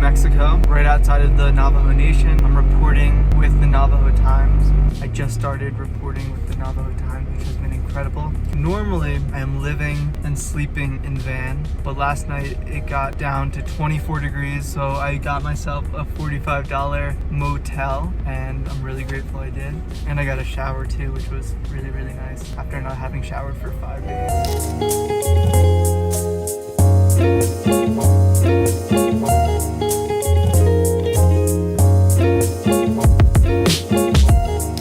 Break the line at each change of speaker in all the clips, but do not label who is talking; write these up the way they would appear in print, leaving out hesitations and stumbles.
Mexico, right outside of the Navajo Nation. I'm reporting with the Navajo Times. I just started reporting with the Navajo Times, which has been incredible. Normally, I am living and sleeping in van, but last night it got down to 24 degrees, so I got myself a $45 motel, and I'm really grateful I did. And I got a shower too, which was really, really nice after not having showered for 5 days.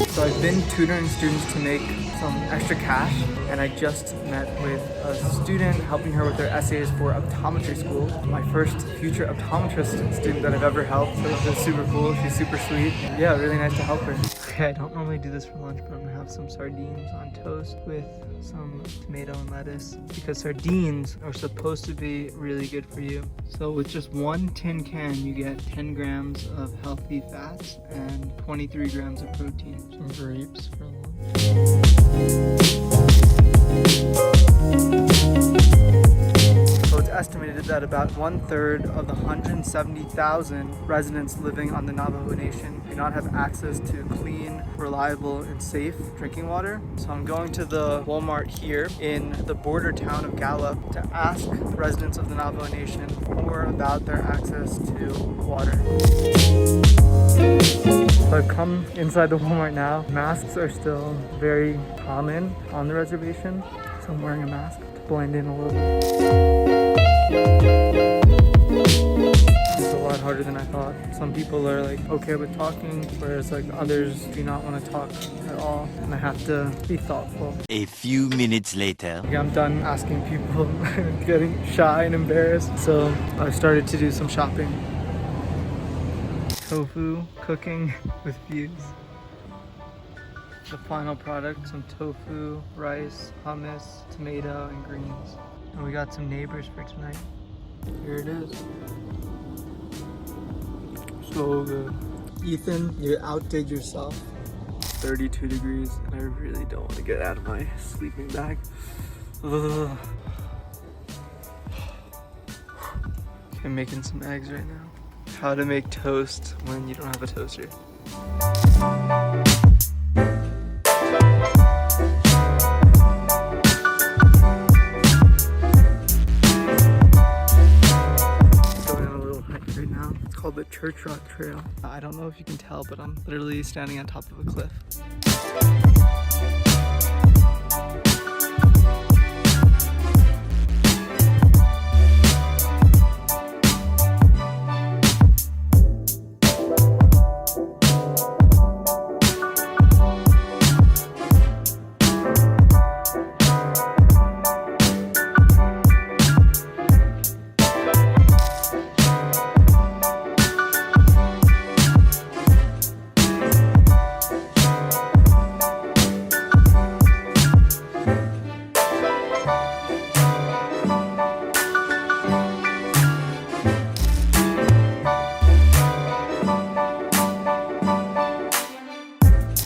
So I've been tutoring students to make some extra cash, and I just met with a student helping her with their essays for optometry school. My first future optometrist student that I've ever helped, so this is super cool. She's super sweet. And yeah, really nice to help her. Okay, I don't normally do this for lunch, but I'm gonna have some sardines on toast with some tomato and lettuce, because sardines are supposed to be really good for you. So with just one tin can, you get 10 grams of healthy fats and 23 grams of protein. Some grapes for lunch. So it's estimated that about 1/3 of the 170,000 residents living on the Navajo Nation do not have access to clean, reliable, and safe drinking water. So I'm going to the Walmart here in the border town of Gallup to ask residents of the Navajo Nation more about their access to water. So I've come inside the Walmart now. Masks are still very common on the reservation, so I'm wearing a mask to blend in a little bit. It's a lot harder than I thought. Some people are like okay with talking, whereas like others do not want to talk at all, and I have to be thoughtful.
A few minutes later.
Okay, I'm done asking people, getting shy and embarrassed, so I started to do some shopping. Tofu cooking with views. The final product, some tofu, rice, hummus, tomato, and greens. And we got some neighbors for tonight. Here it is. So good. Ethan, you outdid yourself. 32 degrees, and I really don't want to get out of my sleeping bag. Ugh. I'm making some eggs right now. How to make toast when you don't have a toaster. Going on a little hike right now. It's called the Church Rock Trail. I don't know if you can tell, but I'm literally standing on top of a cliff.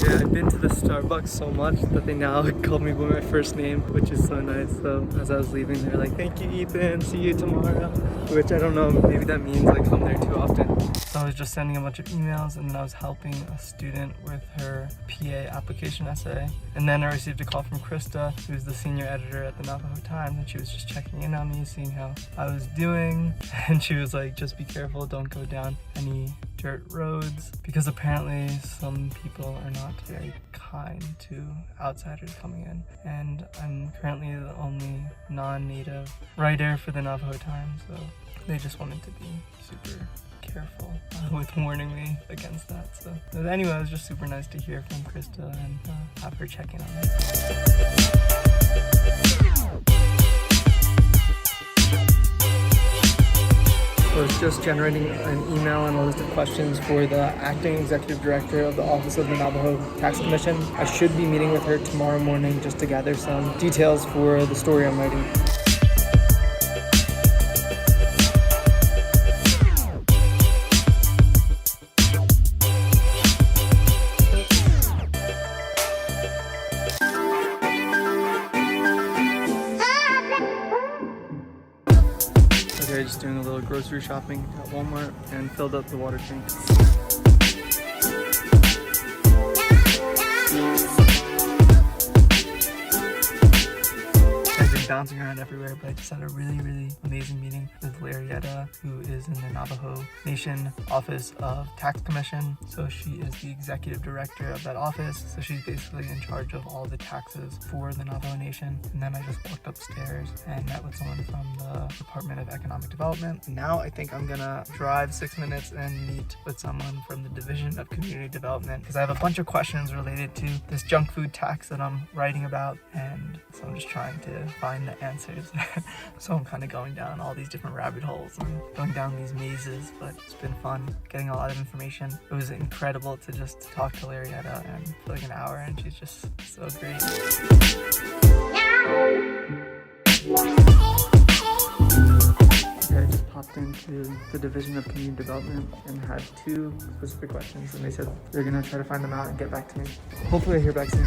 I've been to the Starbucks so much that they now called me by my first name, which is so nice. So as I was leaving, they're like, "Thank you, Ethan, see you tomorrow," which I don't know, maybe that means like come there too often. So I was just sending a bunch of emails, and then I was helping a student with her PA application essay. And then I received a call from Krista, who's the senior editor at the Navajo Times, and she was just checking in on me, seeing how I was doing. And she was like, just be careful, don't go down any dirt roads, because apparently some people are not very kind to outsiders coming in. And I'm currently the only non-native writer for the Navajo Times, so they just wanted to be super careful with warning me against that. So anyway, it was just super nice to hear from Krista and have her check in on me. I was just generating an email and a list of questions for the acting executive director of the Office of the Navajo Tax Commission. I should be meeting with her tomorrow morning just to gather some details for the story I'm writing. just doing a little grocery shopping at Walmart and filled up the water tank. Bouncing around everywhere, but I just had a really amazing meeting with Larietta, who is in the Navajo Nation Office of Tax Commission. So she is the executive director of that office. So she's basically in charge of all the taxes for the Navajo Nation. And then I just walked upstairs and met with someone from the Department of Economic Development. And now I think I'm gonna drive 6 minutes and meet with someone from the Division of Community Development, because I have a bunch of questions related to this junk food tax that I'm writing about, and so I'm just trying to find the answers. So I'm kind of going down all these different rabbit holes and going down these mazes, but it's been fun getting a lot of information. It was incredible to just talk to Larietta and for like an hour, and she's just so great. I just popped into the Division of Community Development and had 2 specific questions, and they said they're gonna try to find them out and get back to me. Hopefully I hear back soon.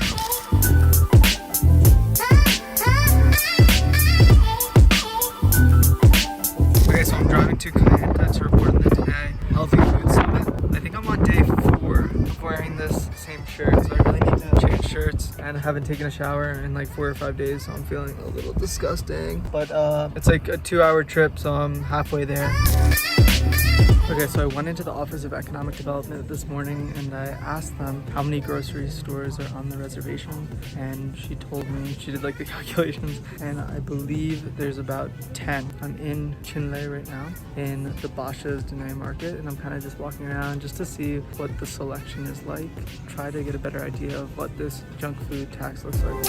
Okay, so I'm driving to Kayenta to report on the today Healthy Food Summit. I think I'm on day 4 of wearing this same shirt, so I really need to change shirts, and I haven't taken a shower in like 4 or 5 days, so I'm feeling a little disgusting. But it's like a 2-hour trip, so I'm halfway there. Okay, so I went into the Office of Economic Development this morning and I asked them how many grocery stores are on the reservation, and she told me, she did like the calculations, and I believe there's about 10. I'm in Chinle right now in the Basha's Denai Market, and I'm kind of just walking around just to see what the selection is like, try to get a better idea of what this junk food tax looks like.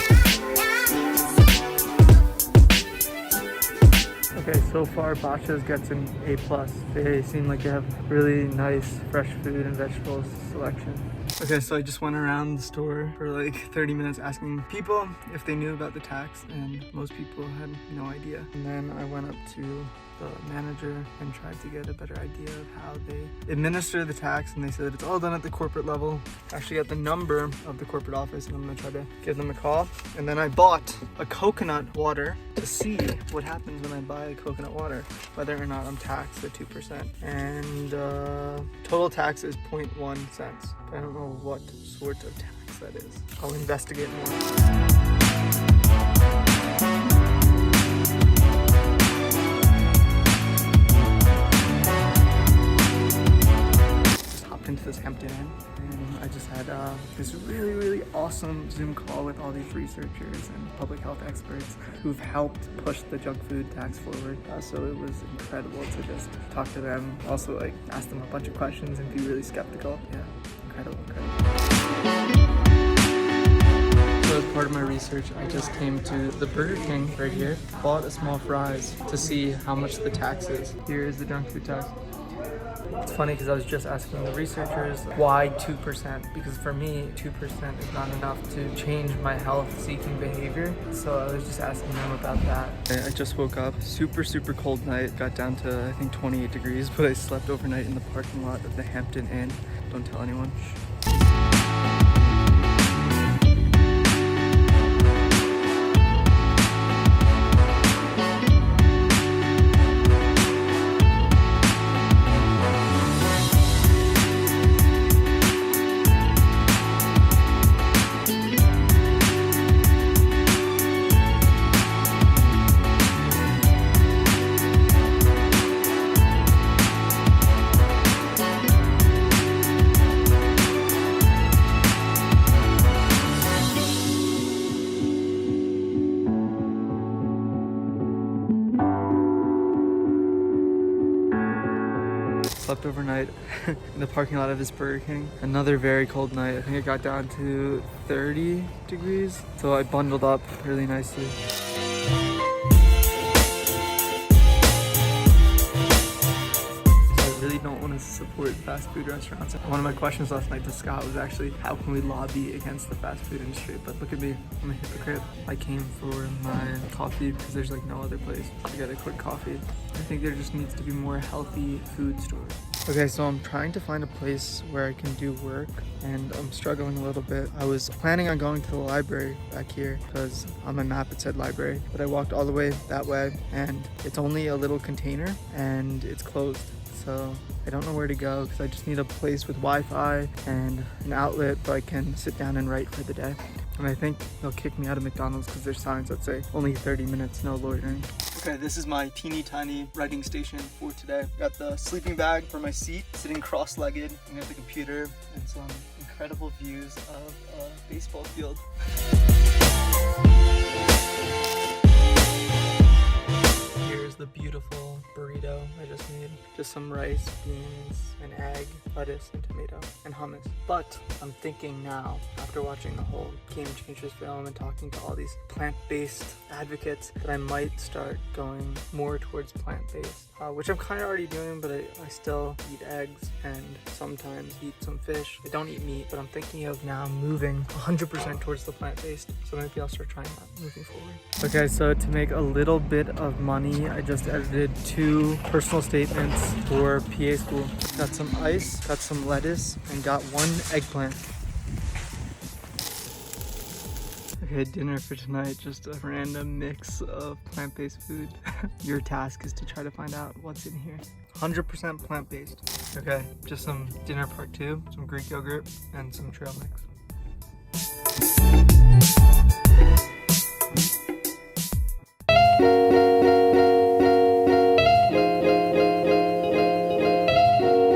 Okay, so far Basha's gets an A+. They seem like they have really nice fresh food and vegetables selection. Okay, so I just went around the store for like 30 minutes asking people if they knew about the tax, and most people had no idea. And then I went up to the manager and tried to get a better idea of how they administer the tax, and they said it's all done at the corporate level. I actually got the number of the corporate office, and I'm gonna try to give them a call. And then I bought a coconut water to see what happens when I buy a coconut water, whether or not I'm taxed at 2%. And total tax is 0.1 cents. But I don't know what sort of tax that is. I'll investigate more. Into this Hampton Inn, and I just had this really awesome Zoom call with all these researchers and public health experts who've helped push the junk food tax forward. So it was incredible to just talk to them, also like ask them a bunch of questions and be really skeptical. Yeah, incredible. So as part of my research, I just came to the Burger King right here, bought a small fries to see how much the tax is. Here is the junk food tax. It's funny because I was just asking the researchers why 2%, because for me 2% is not enough to change my health-seeking behavior. So I was just asking them about that. I just woke up, super cold night, got down to I think 28 degrees, but I slept overnight in the parking lot of the Hampton Inn. Don't tell anyone. Slept overnight in the parking lot of this Burger King. Another very cold night. I think it got down to 30 degrees. So I bundled up really nicely. I really don't want to support fast food restaurants. One of my questions last night to Scott was actually, how can we lobby against the fast food industry? But look at me, I'm a hypocrite. I came for my coffee because there's like no other place to get a quick coffee. I think there just needs to be more healthy food stores. Okay, so I'm trying to find a place where I can do work and I'm struggling a little bit. I was planning on going to the library back here because on my map it said library, but I walked all the way that way and it's only a little container and it's closed. So I don't know where to go because I just need a place with Wi-Fi and an outlet so I can sit down and write for the day. And I think they'll kick me out of McDonald's because there's signs that say only 30 minutes, no loitering. Okay, this is my teeny tiny writing station for today. Got the sleeping bag for my seat, sitting cross-legged, and got the computer and some incredible views of a baseball field. Here's the beautiful burrito I just made. Just some rice, beans, an egg, lettuce, and tomato, and hummus. But I'm thinking now, after watching the whole Game Changers film and talking to all these plant-based advocates, that I might start going more towards plant-based, which I'm kind of already doing, but I still eat eggs and sometimes eat some fish. I don't eat meat, but I'm thinking of now moving 100% towards the plant-based, so maybe I'll start trying that moving forward. Okay, so to make a little bit of money, I just edited 2 personal statements for PA school. Got some ice, got some lettuce, and got 1 eggplant. Okay, dinner for tonight, just a random mix of plant-based food. Your task is to try to find out what's in here. 100% plant-based. Okay, just some dinner part 2, some Greek yogurt, and some trail mix.